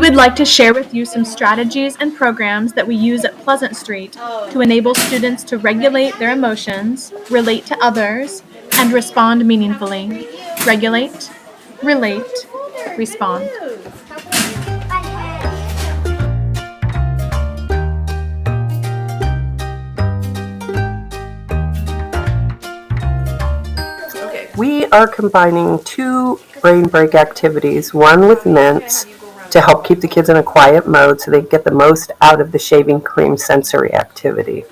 would like to share with you some strategies and programs that we use at Pleasant Street to enable students to regulate their emotions, relate to others, and respond meaningfully. Regulate, relate, respond. We are combining two brain break activities, one with mints to help keep the kids in a quiet mode so they get the most out of the shaving cream sensory activity.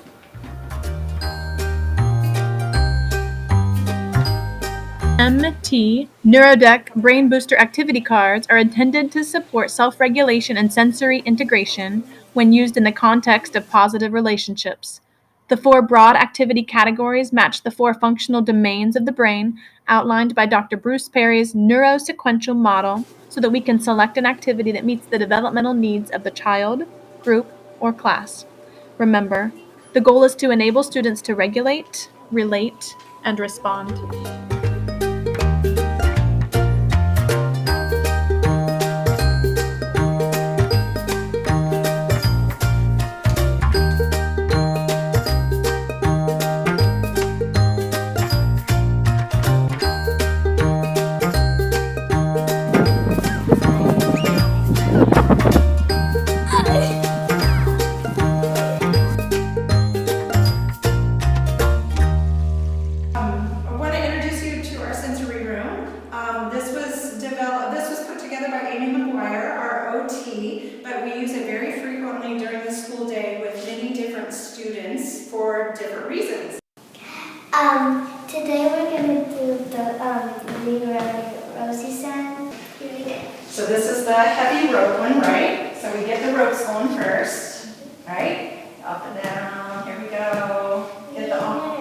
MT Neurodeck Brain Booster activity cards are intended to support self-regulation and sensory integration when used in the context of positive relationships. The four broad activity categories match the four functional domains of the brain outlined by Dr. Bruce Perry's neurosequential model so that we can select an activity that meets the developmental needs of the child, group, or class. Remember, the goal is to enable students to regulate, relate, and respond. But we use it very frequently during the school day with many different students for different reasons. Today we're going to do the Leroy Rosie sound. So this is the heavy rope one, right? So we get the ropes going first, right? Up and down, here we go. Get the arm.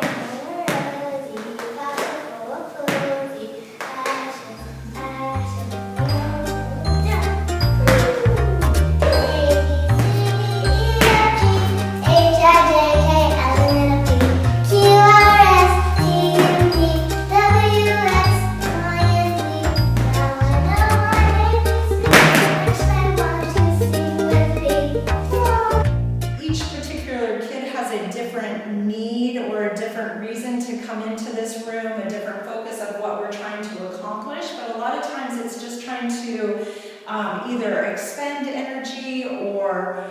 Either expend energy or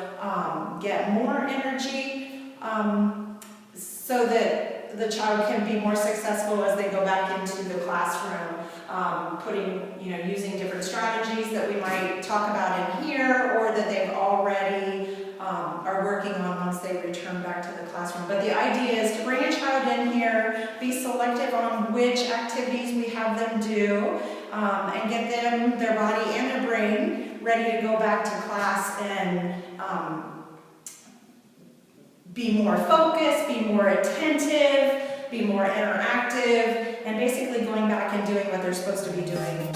get more energy so that the child can be more successful as they go back into the classroom, using different strategies that we might talk about in here or that they've already are working on once they return back to the classroom. But the idea is to bring a child in here, be selective on which activities we have them do, and get them, their body and their brain, ready to go back to class and be more focused, be more attentive, be more interactive, and basically going back and doing what they're supposed to be doing.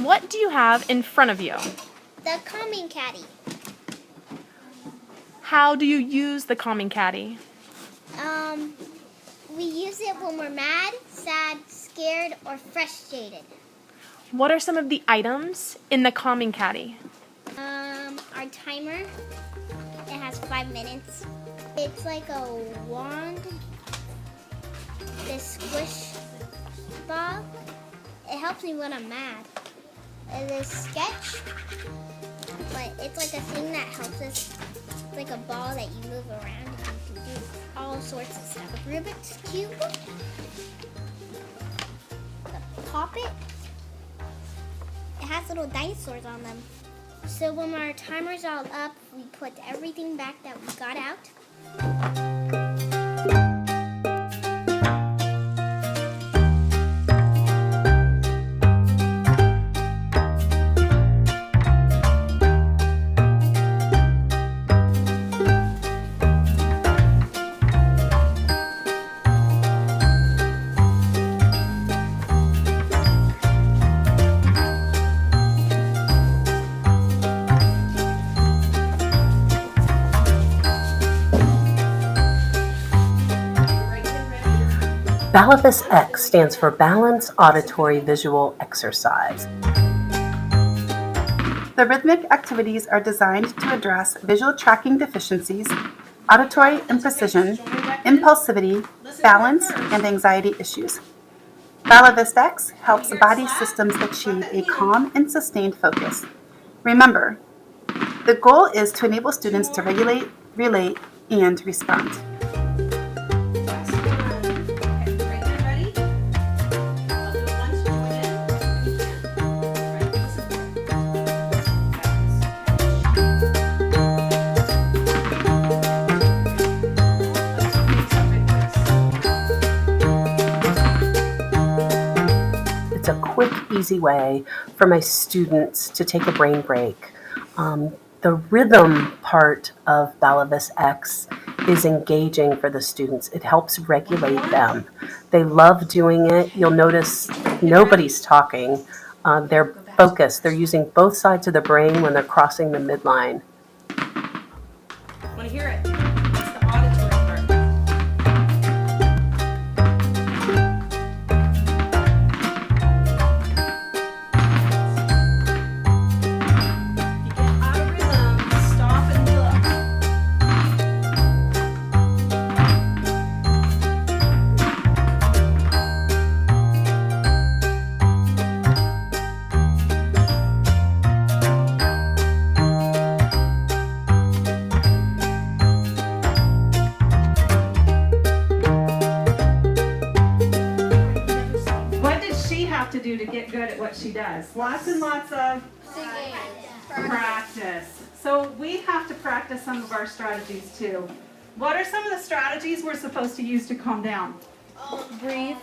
What do you have in front of you? The calming caddy. How do you use the calming caddy? We use it when we're mad, sad, scared, or frustrated. What are some of the items in the calming caddy? Our timer. It has 5 minutes. It's like a wand. This squish ball. It helps me when I'm mad. This sketch, but it's like a thing that helps us. It's like a ball that you move around and you can do all sorts of stuff. A Rubik's Cube. The Pop-It. It has little dinosaurs on them. So when our timer's all up, we put everything back that we got out. Balivus X stands for Balance Auditory Visual Exercise. The rhythmic activities are designed to address visual tracking deficiencies, auditory imprecision, impulsivity, balance, and anxiety issues. Balivus X helps body systems achieve a calm and sustained focus. Remember, the goal is to enable students to regulate, relate, and respond. It's a quick, easy way for my students to take a brain break. The rhythm part of Balivus X is engaging for the students. It helps regulate them. They love doing it. You'll notice nobody's talking. They're focused. They're using both sides of the brain when they're crossing the midline. Want to hear it? It's the auditory part. If you get out of rhythm, stop and look. What did she have to do to get good at what she does? Lots and lots of practice. So we have to practice some of our strategies too. What are some of the strategies we're supposed to use to calm down? Breathe.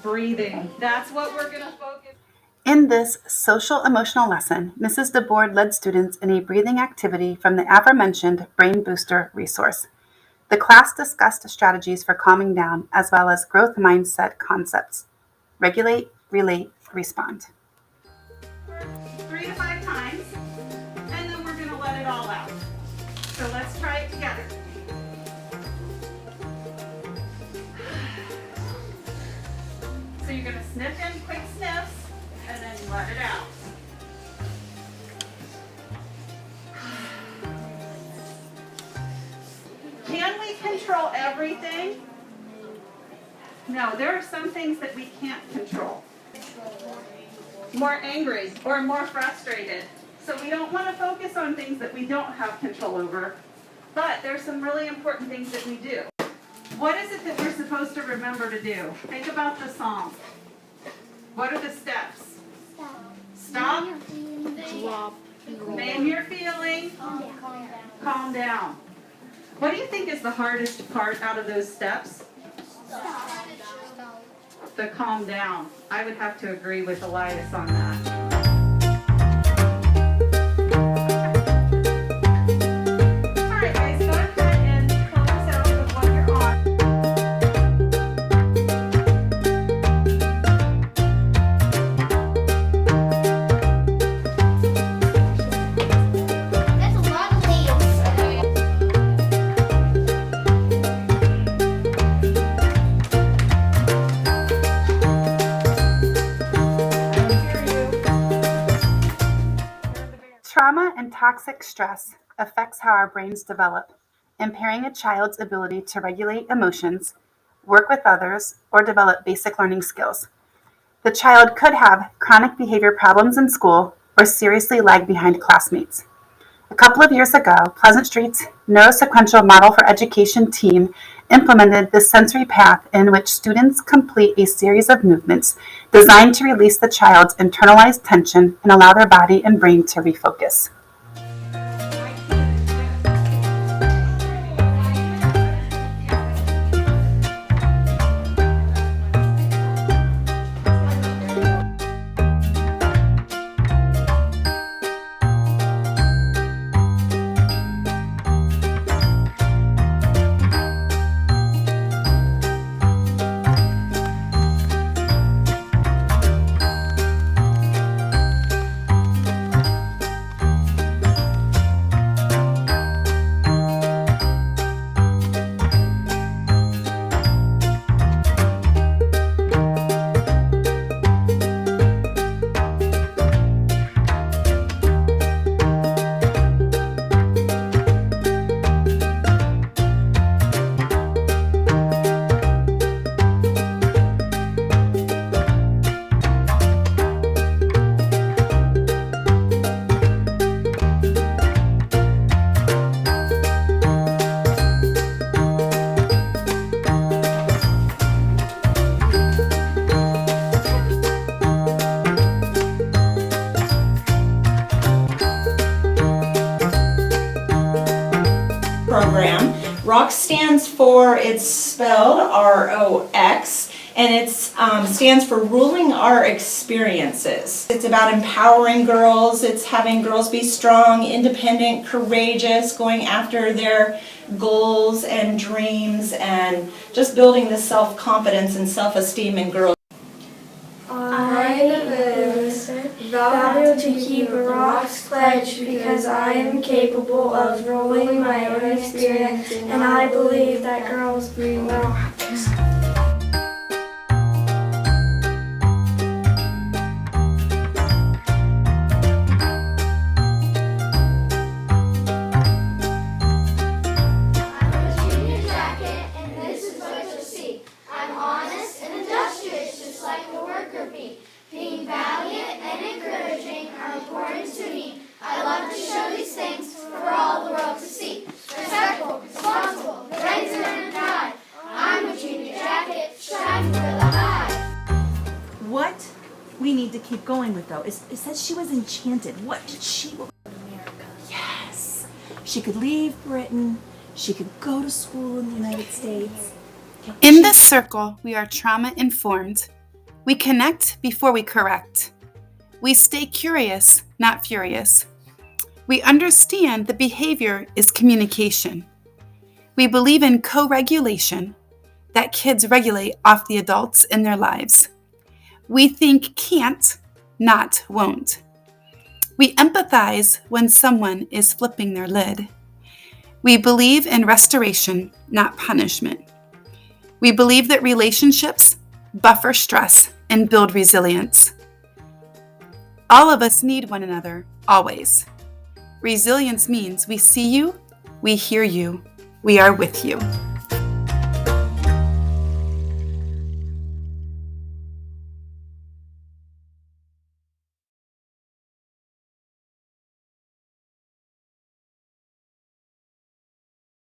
Breathing. That's what we're going to focus. In this social emotional lesson, Mrs. DeBoard led students in a breathing activity from the aforementioned Brain Booster resource. The class discussed strategies for calming down as well as growth mindset concepts. Regulate, relate, respond. 3 to 5 times, and then we're going to let it all out. So let's try it together. So you're going to sniff in quick sniffs, and then let it out. Can we control everything? No, there are some things that we can't control. More angry or more frustrated. So we don't want to focus on things that we don't have control over, but there's some really important things that we do. What is it that we're supposed to remember to do? Think about the song. What are the steps? Stop. Name your feeling. Calm down. What do you think is the hardest part out of those steps? The calm down. I would have to agree with Elias on that. All right, guys, go ahead and close out with what you're on. That's a lot of leaves. Trauma and toxic stress affects how our brains develop, impairing a child's ability to regulate emotions, work with others, or develop basic learning skills. The child could have chronic behavior problems in school or seriously lag behind classmates. A couple of years ago, Pleasant Street's Neurosequential Model for Education team implemented this sensory path in which students complete a series of movements designed to release the child's internalized tension and allow their body and brain to refocus. ROX stands for, it's spelled ROX, and it stands for Ruling Our Experiences. It's about empowering girls. It's having girls be strong, independent, courageous, going after their goals and dreams, and just building the self-confidence and self-esteem in girls. I vow to keep a ROX pledge because I am capable of ruling my own experience, and I believe that girls bring well happiness. Being valiant and encouraging are important to me. I love to show these things for all the world to see. Respectful, responsible, ready to learn and die. I'm a junior jacket, striving for the high. What we need to keep going with, though, is that she was enchanted. What did she want? America. Yes. She could leave Britain. She could go to school in the United States. In this circle, we are trauma informed. We connect before we correct. We stay curious, not furious. We understand that behavior is communication. We believe in co-regulation, that kids regulate off the adults in their lives. We think can't, not won't. We empathize when someone is flipping their lid. We believe in restoration, not punishment. We believe that relationships buffer stress and build resilience. All of us need one another, always. Resilience means we see you, we hear you, we are with you.